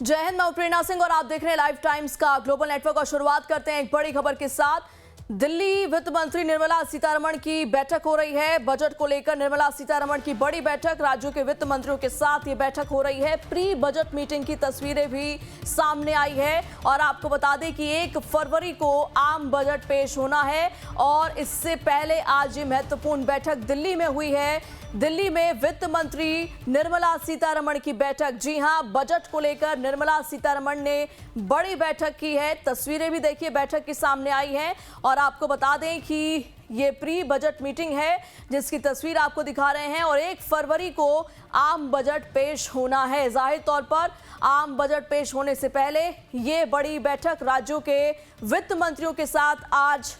जय हिंद, मैं प्रेरणा सिंह और आप देख रहे हैं लाइव टाइम्स का ग्लोबल नेटवर्क। और शुरुआत करते हैं एक बड़ी खबर के साथ। दिल्ली वित्त मंत्री निर्मला सीतारमण की बैठक हो रही है। बजट को लेकर निर्मला सीतारमण की बड़ी बैठक, राज्यों के वित्त मंत्रियों के साथ ये बैठक हो रही है। प्री बजट मीटिंग की तस्वीरें भी सामने आई है और आपको बता दें कि 1 फरवरी को आम बजट पेश होना है और इससे पहले आज ये महत्वपूर्ण बैठक दिल्ली में हुई है। दिल्ली में वित्त मंत्री निर्मला सीतारमण की बैठक। जी हां, बजट को लेकर निर्मला सीतारमण ने बड़ी बैठक की है। तस्वीरें भी देखिए बैठक की सामने आई हैं और आपको बता दें कि ये प्री बजट मीटिंग है जिसकी तस्वीर आपको दिखा रहे हैं और 1 फरवरी को आम बजट पेश होना है। जाहिर तौर पर आम बजट पेश होने से पहले ये बड़ी बैठक राज्यों के वित्त मंत्रियों के साथ आज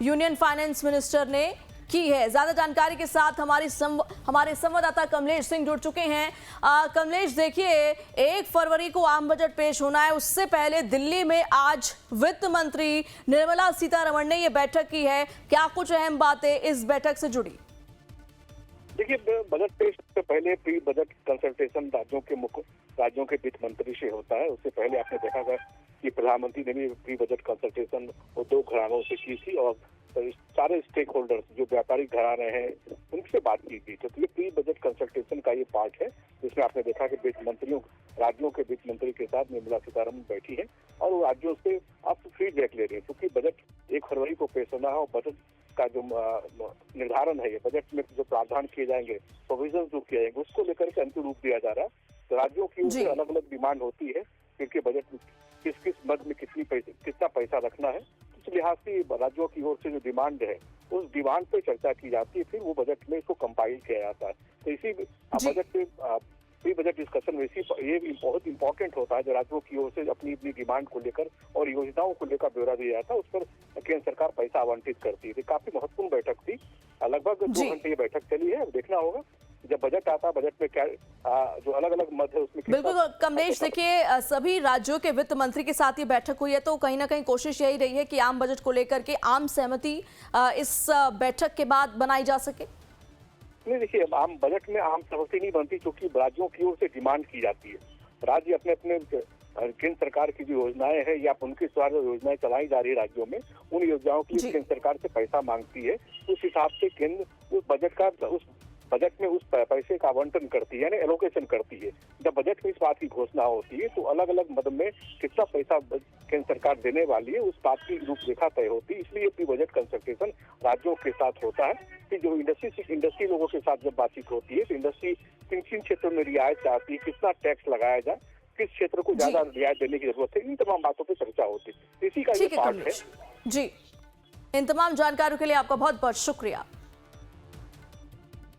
यूनियन फाइनेंस मिनिस्टर ने की है। ज्यादा जानकारी के साथ हमारे संवाददाता कमलेश सिंह जुड़ चुके हैं। कमलेश, देखिए 1 फरवरी को आम बजट पेश होना है, उससे पहले दिल्ली में आज वित्त मंत्री निर्मला सीतारमण ने ये बैठक की है। क्या कुछ अहम बातें इस बैठक से जुड़ी? देखिए, बजट पेश से पहले प्री बजट कंसल्टेशन राज्यों के वित्त मंत्री से होता है। उससे पहले आपने देखा था कि प्रधानमंत्री ने भी प्री बजट कंसल्टेशन उद्योग घरानों से की थी और सारे स्टेक होल्डर्स जो व्यापारिक घराने हैं उनसे बात की थी। तो ये प्री बजट कंसल्टेशन का ये पार्ट है जिसमें आपने देखा कि राज्यों के वित्त मंत्री के साथ निर्मला सीतारमण बैठी है और वो राज्यों से आप फीडबैक ले रहे हैं, क्योंकि बजट 1 फरवरी को पेश होना है और बजट का जो निर्धारण है, बजट में जो प्रावधान किए जाएंगे, प्रोविजन जो किए जाएंगे, उसको लेकर के अंतिम रूप दिया जा रहा है। तो राज्यों की ओर से अलग अलग डिमांड होती है क्योंकि बजट में किस मद में कितना पैसा रखना है। इस लिहाज से राज्यों की ओर से जो डिमांड है उस डिमांड पे चर्चा की जाती है, फिर वो बजट में इसको कंपाइल किया जाता है। तो इसी बजट पे प्री बजट डिस्कशन में ये भी बहुत इंपॉर्टेंट होता है जो राज्यों की ओर से अपनी डिमांड को लेकर और योजनाओं को लेकर ब्यौरा दिया जाता है, उस पर केंद्र सरकार पैसा आवंटित करती है। काफी महत्वपूर्ण बैठक थी, लगभग 2 घंटे ये बैठक चली है। देखना होगा जब बजट आता है, बजट में क्या जो अलग अलग मद है उसमें। बिल्कुल कमलेश, देखिए सभी राज्यों के वित्त मंत्री के साथ ये बैठक हुई है तो कहीं ना कहीं कोशिश यही रही है कि आम बजट को लेकर के आम सहमति इस बैठक के बाद बनाई जा सके। नहीं, देखिए आम बजट में आम सहमति नहीं बनती क्योंकि राज्यों की ओर से डिमांड की जाती है। राज्य अपने अपने केंद्र सरकार की जो योजनाएं हैं या उनके द्वारा जो योजनाएं चलाई जा रही है राज्यों में, उन योजनाओं के लिए केंद्र सरकार से पैसा मांगती है। उस हिसाब से केंद्र उस बजट में उस पैसे का आवंटन करती है, यानी एलोकेशन करती है। जब बजट में इस बात की घोषणा होती है तो अलग अलग मद में कितना पैसा केंद्र सरकार देने वाली है उस बात की रूपरेखा तय होती है। इसलिए प्री बजट कंसल्टेशन राज्यों के साथ होता है कि जो इंडस्ट्री लोगों के साथ जब बातचीत होती है तो इंडस्ट्री किन क्षेत्रों में रियायत चाहती है, कितना टैक्स लगाया जाए, किस क्षेत्र को ज्यादा रियायत देने की जरूरत है, इन तमाम बातों पर चर्चा होती है। इसी का ये पार्ट है। जी, इन तमाम जानकारियों के लिए आपका बहुत बहुत शुक्रिया।